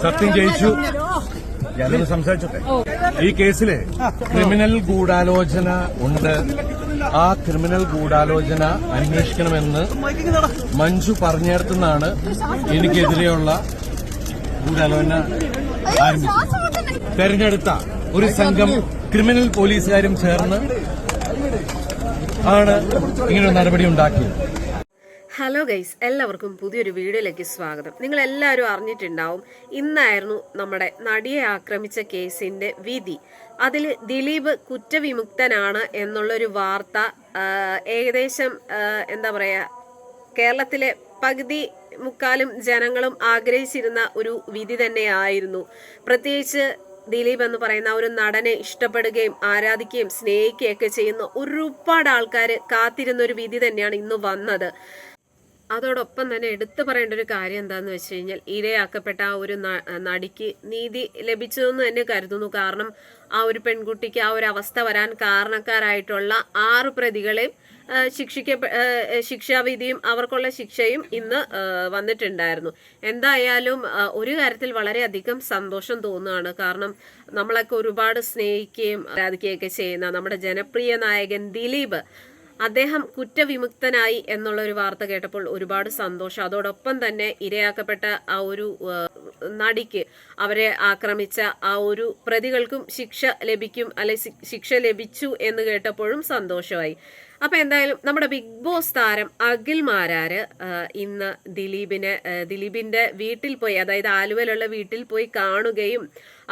സത്യം ജയിച്ചു. ഞാനൊന്ന് സംസാരിച്ചോട്ടെ. ഈ കേസില് ക്രിമിനൽ ഗൂഢാലോചന ഉണ്ട്. ആ ക്രിമിനൽ ഗൂഢാലോചന അന്വേഷിക്കണമെന്ന് മഞ്ജു പറഞ്ഞിടത്തുനിന്നാണ് എനിക്കെതിരെയുള്ള ഗൂഢാലോചന ആരംഭിച്ചത്. തെരഞ്ഞെടുത്ത ഒരു സംഘം ക്രിമിനൽ പോലീസുകാരും ചേർന്ന് ആണ് ഇങ്ങനൊരു നടപടി ഉണ്ടാക്കിയത്. ഹലോ ഗൈസ്, എല്ലാവർക്കും പുതിയൊരു വീഡിയോയിലേക്ക് സ്വാഗതം. നിങ്ങൾ എല്ലാവരും അറിഞ്ഞിട്ടുണ്ടാവും, ഇന്നായിരുന്നു നമ്മുടെ നടിയെ ആക്രമിച്ച കേസിന്റെ വിധി. അതിൽ ദിലീപ് കുറ്റവിമുക്തനാണ് എന്നുള്ളൊരു വാർത്ത ഏകദേശം എന്താ പറയുക, കേരളത്തിലെ പകുതി മുക്കാലും ജനങ്ങളും ആഗ്രഹിച്ചിരുന്ന ഒരു വിധി തന്നെയായിരുന്നു. പ്രത്യേകിച്ച് ദിലീപ് എന്ന് പറയുന്ന ഒരു നടനെ ഇഷ്ടപ്പെടുകയും ആരാധിക്കുകയും സ്നേഹിക്കുകയൊക്കെ ചെയ്യുന്ന ഒരുപാട് ആൾക്കാർ കാത്തിരുന്ന ഒരു വിധി തന്നെയാണ് ഇന്ന് വന്നത്. അതോടൊപ്പം തന്നെ എടുത്തു പറയേണ്ട ഒരു കാര്യം എന്താണെന്ന് വെച്ച് കഴിഞ്ഞാൽ, ഇരയാക്കപ്പെട്ട ആ ഒരു നടിക്ക് നീതി ലഭിച്ചതെന്ന് തന്നെ കരുതുന്നു. കാരണം ആ ഒരു പെൺകുട്ടിക്ക് ആ ഒരു അവസ്ഥ വരാൻ കാരണക്കാരായിട്ടുള്ള 6 പ്രതികളെയും ശിക്ഷാവിധിയും അവർക്കുള്ള ശിക്ഷയും ഇന്ന് വന്നിട്ടുണ്ടായിരുന്നു. എന്തായാലും ഒരു കാര്യത്തിൽ വളരെയധികം സന്തോഷം തോന്നുകയാണ്. കാരണം നമ്മളൊക്കെ ഒരുപാട് സ്നേഹിക്കുകയും ആരാധിക്കുകയൊക്കെ ചെയ്യുന്ന നമ്മുടെ ജനപ്രിയ നായകൻ ദിലീപ്, അദ്ദേഹം കുറ്റവിമുക്തനായി എന്നുള്ളൊരു വാർത്ത കേട്ടപ്പോൾ ഒരുപാട് സന്തോഷം. അതോടൊപ്പം തന്നെ ഇരയാക്കപ്പെട്ട ആ ഒരു നടിക്ക്, അവരെ ആക്രമിച്ച ആ ഒരു പ്രതികൾക്കും ശിക്ഷ ലഭിക്കും, അല്ലെ ശിക്ഷ ലഭിച്ചു എന്ന് കേട്ടപ്പോഴും സന്തോഷമായി. അപ്പൊ എന്തായാലും നമ്മുടെ ബിഗ് ബോസ് താരം അഖിൽ മാരാര് ഇന്ന് ദിലീപിന്റെ വീട്ടിൽ പോയി, അതായത് ആലുവയിലുള്ള വീട്ടിൽ പോയി കാണുകയും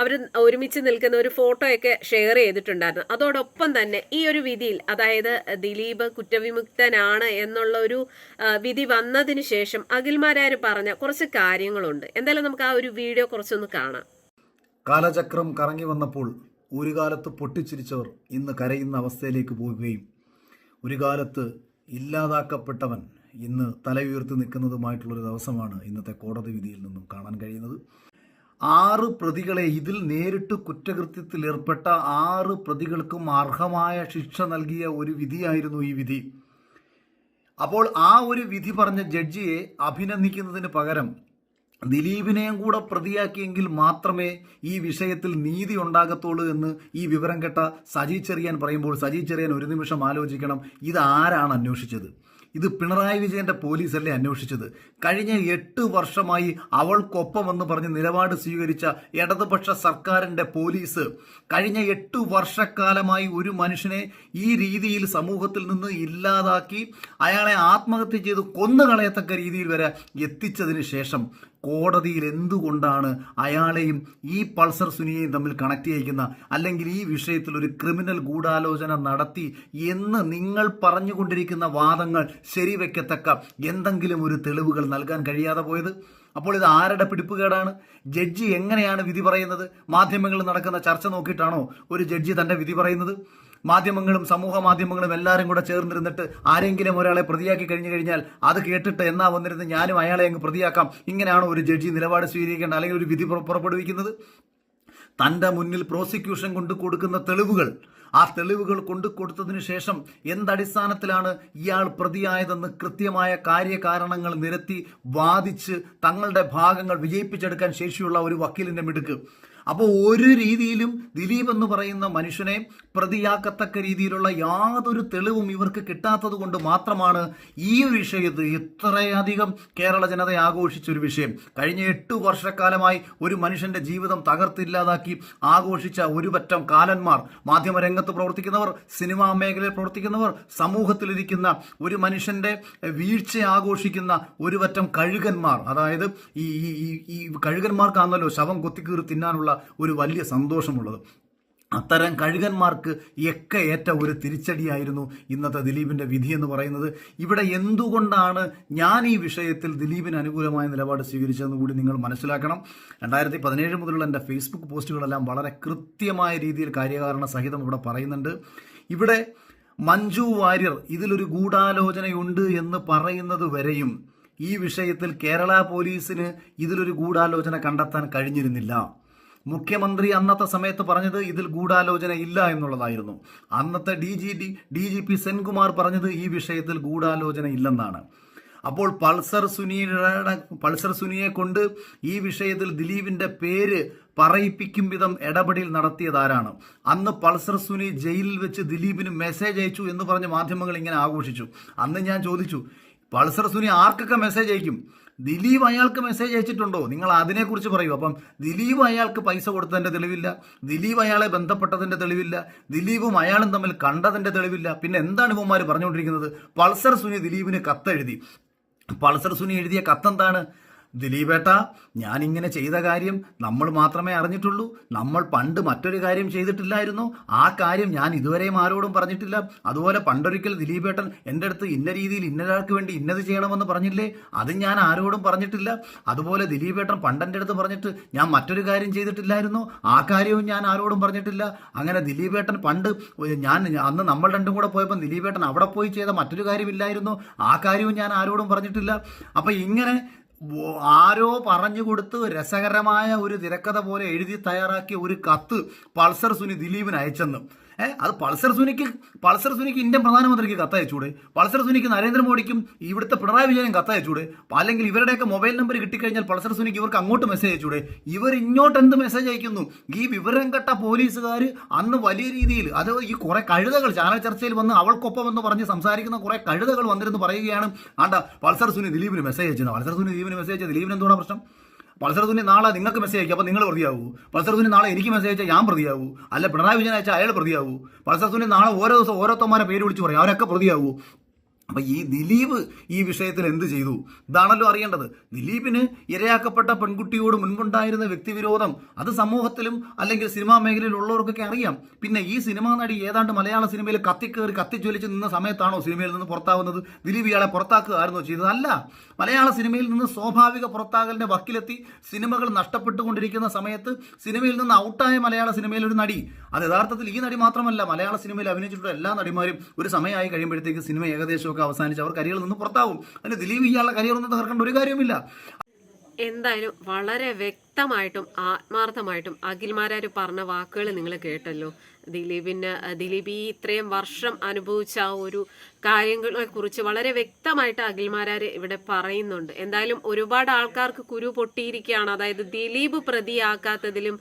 അവർ ഒരുമിച്ച് നിൽക്കുന്ന ഒരു ഫോട്ടോയൊക്കെ ഷെയർ ചെയ്തിട്ടുണ്ടായിരുന്നു. അതോടൊപ്പം തന്നെ ഈ ഒരു വിധിയിൽ, അതായത് ദിലീപ് കുറ്റവിമുക്തനാണ് എന്നുള്ള ഒരു വിധി വന്നതിന് ശേഷം അഖിൽ മാരാര് പറഞ്ഞ കുറച്ച് കാര്യങ്ങളുണ്ട്. എന്തായാലും നമുക്ക് ആ ഒരു വീഡിയോ കുറച്ചൊന്ന് കാണാം. കാലചക്രം കറങ്ങി വന്നപ്പോൾ ഒരു കാലത്ത് പൊട്ടിച്ചിരിച്ചവർ ഇന്ന് കരയുന്ന അവസ്ഥയിലേക്ക് പോവുകയും ഒരു കാലത്ത് ഇല്ലാതാക്കപ്പെട്ടവൻ ഇന്ന് തലയുയർത്തി നിൽക്കുന്നതുമായിട്ടുള്ളൊരു ദിവസമാണ് ഇന്നത്തെ കോടതി വിധിയിൽ നിന്നും കാണാൻ കഴിയുന്നത്. 6 പ്രതികളെ, ഇതിൽ നേരിട്ട് കുറ്റകൃത്യത്തിൽ ഏർപ്പെട്ട 6 പ്രതികൾക്കും അർഹമായ ശിക്ഷ നൽകിയ ഒരു വിധിയായിരുന്നു ഈ വിധി. അപ്പോൾ ആ ഒരു വിധി പറഞ്ഞ ജഡ്ജിയെ അഭിനന്ദിക്കുന്നതിന് പകരം ദിലീപിനെയും കൂടെ പ്രതിയാക്കിയെങ്കിൽ മാത്രമേ ഈ വിഷയത്തിൽ നീതി ഉണ്ടാകത്തുള്ളൂ എന്ന് ഈ വിവരം കേട്ട സജി ചെറിയാൻ പറയുമ്പോൾ, സജി ചെറിയാൻ ഒരു നിമിഷം ആലോചിക്കണം, ഇതാരാണ് അന്വേഷിച്ചത്? ഇത് പിണറായി വിജയന്റെ പോലീസല്ലേ അന്വേഷിച്ചത്? കഴിഞ്ഞ 8 വർഷമായി അവൾക്കൊപ്പം എന്ന് പറഞ്ഞ് നിലപാട് സ്വീകരിച്ച ഇടതുപക്ഷ സർക്കാരിന്റെ പോലീസ് കഴിഞ്ഞ 8 വർഷക്കാലമായി ഒരു മനുഷ്യനെ ഈ രീതിയിൽ സമൂഹത്തിൽ നിന്ന് ഇല്ലാതാക്കി അയാളെ ആത്മഹത്യ ചെയ്ത് കൊന്നുകളയത്തക്ക രീതിയിൽ വരെ എത്തിച്ചതിന് ശേഷം കോടതിയിൽ എന്തുകൊണ്ടാണ് അയാളെയും ഈ പൾസർ സുനിയെയും തമ്മിൽ കണക്ട് ചെയ്യിക്കുന്ന, അല്ലെങ്കിൽ ഈ വിഷയത്തിൽ ഒരു ക്രിമിനൽ ഗൂഢാലോചന നടത്തി എന്ന് നിങ്ങൾ പറഞ്ഞുകൊണ്ടിരിക്കുന്ന വാദങ്ങൾ ശരിവെക്കത്തക്ക എന്തെങ്കിലും ഒരു തെളിവുകൾ നൽകാൻ കഴിയാതെ പോയത്? അപ്പോൾ ഇത് ആരുടെ പിടിപ്പുകേടാണ്? ജഡ്ജി എങ്ങനെയാണ് വിധി പറയുന്നത്? മാധ്യമങ്ങളിൽ നടക്കുന്ന ചർച്ച നോക്കിയിട്ടാണോ ഒരു ജഡ്ജി തന്റെ വിധി പറയുന്നത്? മാധ്യമങ്ങളും സമൂഹ മാധ്യമങ്ങളും എല്ലാവരും കൂടെ ചേർന്നിരുന്നിട്ട് ആരെങ്കിലും ഒരാളെ പ്രതിയാക്കി കഴിഞ്ഞാൽ അത് കേട്ടിട്ട് എന്നാ വന്നിരുന്ന് ഞാനും അയാളെ അങ്ങ് പ്രതിയാക്കാം, ഇങ്ങനെയാണോ ഒരു ജഡ്ജി നിലപാട് സ്വീകരിക്കേണ്ട, അല്ലെങ്കിൽ ഒരു വിധി പുറപ്പെടുവിക്കുന്നത്? തൻ്റെ മുന്നിൽ പ്രോസിക്യൂഷൻ കൊണ്ട് കൊടുക്കുന്ന തെളിവുകൾ, ആ തെളിവുകൾ കൊണ്ടു കൊടുത്തതിനു ശേഷം എന്തടിസ്ഥാനത്തിലാണ് ഇയാൾ പ്രതിയായതെന്ന് കൃത്യമായ കാര്യകാരണങ്ങൾ നിരത്തി വാദിച്ച് തങ്ങളുടെ ഭാഗങ്ങൾ വിജയിപ്പിച്ചെടുക്കാൻ ശേഷിയുള്ള ഒരു വക്കീലിന്റെ മിടുക്ക്. അപ്പോൾ ഒരു രീതിയിലും ദിലീപ് എന്ന് പറയുന്ന മനുഷ്യനെ പ്രതിയാക്കത്തക്ക രീതിയിലുള്ള യാതൊരു തെളിവും ഇവർക്ക് കിട്ടാത്തത് കൊണ്ട് മാത്രമാണ് ഈ വിഷയത്തിൽ ഇത്രയധികം കേരള ജനത ആഘോഷിച്ചൊരു വിഷയം. കഴിഞ്ഞ 8 വർഷക്കാലമായി ഒരു മനുഷ്യന്റെ ജീവിതം തകർത്തില്ലാതാക്കി ആഘോഷിച്ച ഒരു പറ്റം കാലന്മാർ, മാധ്യമരംഗത്ത് പ്രവർത്തിക്കുന്നവർ, സിനിമാ മേഖലയിൽ പ്രവർത്തിക്കുന്നവർ, സമൂഹത്തിലിരിക്കുന്ന ഒരു മനുഷ്യന്റെ വീഴ്ച ആഘോഷിക്കുന്ന ഒരു പറ്റം കഴുകന്മാർ, അതായത് ഈ കഴുകന്മാർക്കാണല്ലോ ശവം കൊത്തിക്കീറി തിന്നാനുള്ള ഒരു വലിയ സന്തോഷമുള്ളത്. അത്തരം കഴുകന്മാർക്ക് ഒക്കെ ഏറ്റ ഒരു തിരിച്ചടിയായിരുന്നു ഇന്നത്തെ ദിലീപിന്റെ വിധി എന്ന് പറയുന്നത്. ഇവിടെ എന്തുകൊണ്ടാണ് ഞാൻ ഈ വിഷയത്തിൽ ദിലീപിന് അനുകൂലമായ നിലപാട് സ്വീകരിച്ചതെന്ന് കൂടി നിങ്ങൾ മനസ്സിലാക്കണം. 2017 മുതലുള്ള എൻ്റെ ഫേസ്ബുക്ക് പോസ്റ്റുകളെല്ലാം വളരെ കൃത്യമായ രീതിയിൽ കാര്യകാരണ സഹിതം ഇവിടെ പറയുന്നുണ്ട്. ഇവിടെ മഞ്ജു വാര്യർ ഇതിലൊരു ഗൂഢാലോചനയുണ്ട് എന്ന് പറയുന്നത് വരെയും ഈ വിഷയത്തിൽ കേരള പോലീസിന് ഇതിലൊരു ഗൂഢാലോചന കണ്ടെത്താൻ കഴിഞ്ഞിരുന്നില്ല. മുഖ്യമന്ത്രി അന്നത്തെ സമയത്ത് പറഞ്ഞത് ഇതിൽ ഗൂഢാലോചന ഇല്ല എന്നുള്ളതായിരുന്നു. അന്നത്തെ DGP സെൻകുമാർ പറഞ്ഞത് ഈ വിഷയത്തിൽ ഗൂഢാലോചന ഇല്ലെന്നാണ്. അപ്പോൾ പൾസർ സുനിയെ കൊണ്ട് ഈ വിഷയത്തിൽ ദിലീപിന്റെ പേര് പറയിപ്പിക്കും വിധം ഇടപെടൽ നടത്തിയതാരാണ്? അന്ന് പൾസർ സുനി ജയിലിൽ വെച്ച് ദിലീപിന് മെസ്സേജ് അയച്ചു എന്ന് പറഞ്ഞ് മാധ്യമങ്ങൾ ഇങ്ങനെ ആഘോഷിച്ചു. അന്ന് ഞാൻ ചോദിച്ചു, പൾസർ സുനി ആർക്കൊക്കെ മെസ്സേജ് അയക്കും? ദിലീപ് അയാൾക്ക് മെസ്സേജ് അയച്ചിട്ടുണ്ടോ? നിങ്ങൾ അതിനെക്കുറിച്ച് പറയൂ. അപ്പം ദിലീപ് അയാൾക്ക് പൈസ കൊടുത്തതിൻ്റെ തെളിവില്ല, ദിലീപ് അയാളെ ബന്ധപ്പെട്ടതിൻ്റെ തെളിവില്ല, ദിലീപും അയാളും തമ്മിൽ കണ്ടതിൻ്റെ തെളിവില്ല. പിന്നെ എന്താണ് ഇവന്മാർ പറഞ്ഞുകൊണ്ടിരിക്കുന്നത്? പൾസർ സുനി ദിലീപിന് കത്തെഴുതി. പൾസർ സുനി എഴുതിയ കത്തെന്താണ്? ദിലീപേട്ട, ഞാനിങ്ങനെ ചെയ്ത കാര്യം നമ്മൾ മാത്രമേ അറിഞ്ഞിട്ടുള്ളൂ. നമ്മൾ പണ്ട് മറ്റൊരു കാര്യം ചെയ്തിട്ടില്ലായിരുന്നു. ആ കാര്യം ഞാൻ ഇതുവരെയും ആരോടും പറഞ്ഞിട്ടില്ല. അതുപോലെ പണ്ടൊരിക്കൽ ദിലീപേട്ടൻ എൻ്റെ അടുത്ത് ഇന്ന രീതിയിൽ ഇന്നൊരാൾക്ക് വേണ്ടി ഇന്നത് ചെയ്യണമെന്ന് പറഞ്ഞില്ലേ, അത് ഞാൻ ആരോടും പറഞ്ഞിട്ടില്ല. അതുപോലെ ദിലീപേട്ടൻ പണ്ടെൻ്റെ അടുത്ത് പറഞ്ഞിട്ട് ഞാൻ മറ്റൊരു കാര്യം ചെയ്തിട്ടില്ലായിരുന്നു. ആ കാര്യവും ഞാൻ ആരോടും പറഞ്ഞിട്ടില്ല. അങ്ങനെ ദിലീപേട്ടൻ പണ്ട് അന്ന് നമ്മൾ രണ്ടും കൂടെ പോയപ്പോൾ ദിലീപേട്ടൻ അവിടെ പോയി ചെയ്ത മറ്റൊരു കാര്യമില്ലായിരുന്നു. ആ കാര്യവും ഞാൻ ആരോടും പറഞ്ഞിട്ടില്ല. അപ്പം ഇങ്ങനെ ആരോ പറഞ്ഞു കൊടുത്ത് രസകരമായ ഒരു തിരക്കഥ പോലെ എഴുതി തയ്യാറാക്കിയ ഒരു കത്ത് പൾസർ സുനി ദിലീപിന് അയച്ചെന്ന്. അത് പൾസർ സുനിക്ക് ഇന്ത്യൻ പ്രധാനമന്ത്രിക്ക് കത്തയച്ചൂടെ? പൾസർ സുനിക്ക് നരേന്ദ്രമോദിക്കും ഇവിടുത്തെ പിണറായി വിജയനും കത്തയച്ചൂടെ? അല്ലെങ്കിൽ ഇവരുടെയൊക്കെ മൊബൈൽ നമ്പർ കിട്ടിക്കഴിഞ്ഞാൽ പൾസർ സുനിക്ക് ഇവർക്ക് അങ്ങോട്ട് മെസ്സേജ് അയച്ചൂടെ? ഇവർ ഇങ്ങോട്ട് എന്ത് മെസ്സേജ് അയക്കുന്നു? ഈ വിവരം കെട്ട പോലീസുകാർ അന്ന് വലിയ രീതിയിൽ അത് ഈ കുറെ കഴുതകൾ ചാനൽ ചർച്ചയിൽ വന്ന് അവൾക്കൊപ്പം എന്ന് പറഞ്ഞ് സംസാരിക്കുന്ന കുറെ കഴുതകൾ വന്നിരുന്ന് പറയുകയാണ്, ആണ്ട പൾസർ സുനി ദിലീപിന് മെസ്സേജ് അയച്ചത്. പൾസർ സുനി ദിലീപിന് മെസ്സേജ് അയച്ചത് ദിലീപിന് എന്തുകൊണ്ടാണ് പ്രശ്നം? പൾസർ സുനി നാളെ നിങ്ങൾക്ക് മെസ്സേജ് അയക്കും, അപ്പോൾ നിങ്ങൾ പ്രതിയാവൂ. പൾസർ സുനി നാളെ എനിക്ക് മെസ്സേജ് അയച്ചാൽ ഞാൻ പ്രതിയാവൂ. അല്ല പിണറായി വിജയൻ അയച്ചാൽ അയാൾ പ്രതിയാവൂ. പൾസർ സുനി നാളെ ഓരോ ദിവസം ഓരോരുത്തന്മാരെ പേര് വിളിച്ച് പറയും, അവരൊക്കെ പ്രതിയാവൂ. അപ്പം ഈ ദിലീപ് ഈ വിഷയത്തിൽ എന്ത് ചെയ്തു? ഇതാണല്ലോ അറിയേണ്ടത്. ദിലീപിന് ഇരയാക്കപ്പെട്ട പെൺകുട്ടിയോട് മുൻപുണ്ടായിരുന്ന വ്യക്തിവിരോധം അത് സമൂഹത്തിലും അല്ലെങ്കിൽ സിനിമാ മേഖലയിലുള്ളവർക്കൊക്കെ അറിയാം. പിന്നെ ഈ സിനിമാ നടി ഏതാണ്ട് മലയാള സിനിമയിൽ കത്തിജ്വലിച്ച് നിന്ന സമയത്താണോ സിനിമയിൽ നിന്ന് പുറത്താവുന്നത്? ദിലീപ് ഇയാളെ പുറത്താക്കുകയായിരുന്നോ ചെയ്തത്? അല്ല. മലയാള സിനിമയിൽ നിന്ന് സ്വാഭാവിക പുറത്താകലിന്റെ വക്കിലെത്തി സിനിമകൾ നഷ്ടപ്പെട്ടുകൊണ്ടിരിക്കുന്ന സമയത്ത് സിനിമയിൽ നിന്ന് ഔട്ടായ മലയാള സിനിമയിൽ ഒരു നടി, അത് യഥാർത്ഥത്തിൽ ഈ നടി മാത്രമല്ല, മലയാള സിനിമയിൽ അഭിനയിച്ചിട്ടുള്ള എല്ലാ നടിമാരും ഒരു സമയമായി കഴിയുമ്പോഴത്തേക്ക് സിനിമ ഏകദേശം അവസാനിച്ച് അവർ കരിയറിൽ നിന്ന് പുറത്താവും. അതിന് ദിലീപ് ഇയാളുടെ കരിയർ ഒന്നും തകർക്കേണ്ട ഒരു കാര്യവുമില്ല. എന്തായാലും വളരെ വ്യക്തമായിട്ടും ആത്മാർത്ഥമായിട്ടും അഖിൽമാരാർ പറഞ്ഞ വാക്കുകൾ നിങ്ങൾ കേട്ടല്ലോ. ദിലീപ് ഈ ഇത്രയും വർഷം അനുഭവിച്ച ആ ഒരു കാര്യങ്ങളെ കുറിച്ച് വളരെ വ്യക്തമായിട്ട് അഖിൽമാരാർ ഇവിടെ പറയുന്നുണ്ട്. എന്തായാലും ഒരുപാട് ആൾക്കാർക്ക് കുരു പൊട്ടിയിരിക്കുകയാണ്. അതായത് ദിലീപ് പ്രതിയാകാത്തതിലും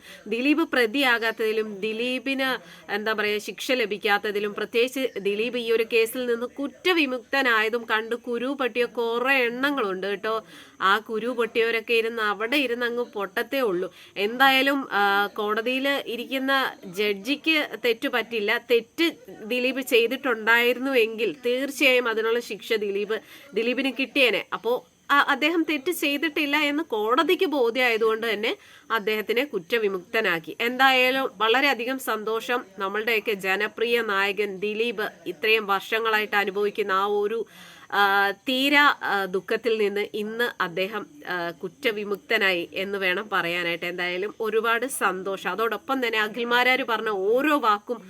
ദിലീപിന് എന്താ പറയുക ശിക്ഷ ലഭിക്കാത്തതിലും, പ്രത്യേകിച്ച് ദിലീപ് ഈ ഒരു കേസിൽ നിന്ന് കുറ്റവിമുക്തനായതും കണ്ട് കുരു പൊട്ടിയ കുറെ എണ്ണങ്ങളുണ്ട് കേട്ടോ. ആ കുരു പൊട്ടിയവരൊക്കെ അവിടെ ഇരുന്ന് അങ്ങ് പൊട്ടത്തേ ഉള്ളൂ. എന്തായാലും കോടതിയിൽ ഇരിക്കുന്ന ജഡ്ജിക്ക് തെറ്റു പറ്റില്ല. തെറ്റ് ദിലീപ് ചെയ്തിട്ടുണ്ടായിരുന്നുവെങ്കിൽ തീർച്ചയായും അതിനുള്ള ശിക്ഷ ദിലീപിന് കിട്ടിയേനെ. അപ്പോൾ അദ്ദേഹം തെറ്റ് ചെയ്തിട്ടില്ല എന്ന് കോടതിക്ക് ബോധ്യമായതുകൊണ്ട് തന്നെ അദ്ദേഹത്തിനെ കുറ്റവിമുക്തനാക്കി. എന്തായാലും വളരെയധികം സന്തോഷം. നമ്മളുടെയൊക്കെ ജനപ്രിയ നായകൻ ദിലീപ് ഇത്രയും വർഷങ്ങളായിട്ട് അനുഭവിക്കുന്ന ആ ഒരു തീരാ ദുഃഖത്തിൽ നിന്ന് ഇന്ന് അദ്ദേഹം കുറ്റവിമുക്തനായി എന്ന് വേണം പറയാനായിട്ട്. എന്തായാലും ഒരുപാട് സന്തോഷം. അതോടൊപ്പം തന്നെ അഖിൽമാരാർ പറഞ്ഞ ഓരോ വാക്കും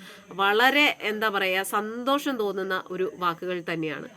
വളരെ എന്താ പറയുക സന്തോഷം തോന്നുന്ന ഒരു വാക്കുകൾ തന്നെയാണ്.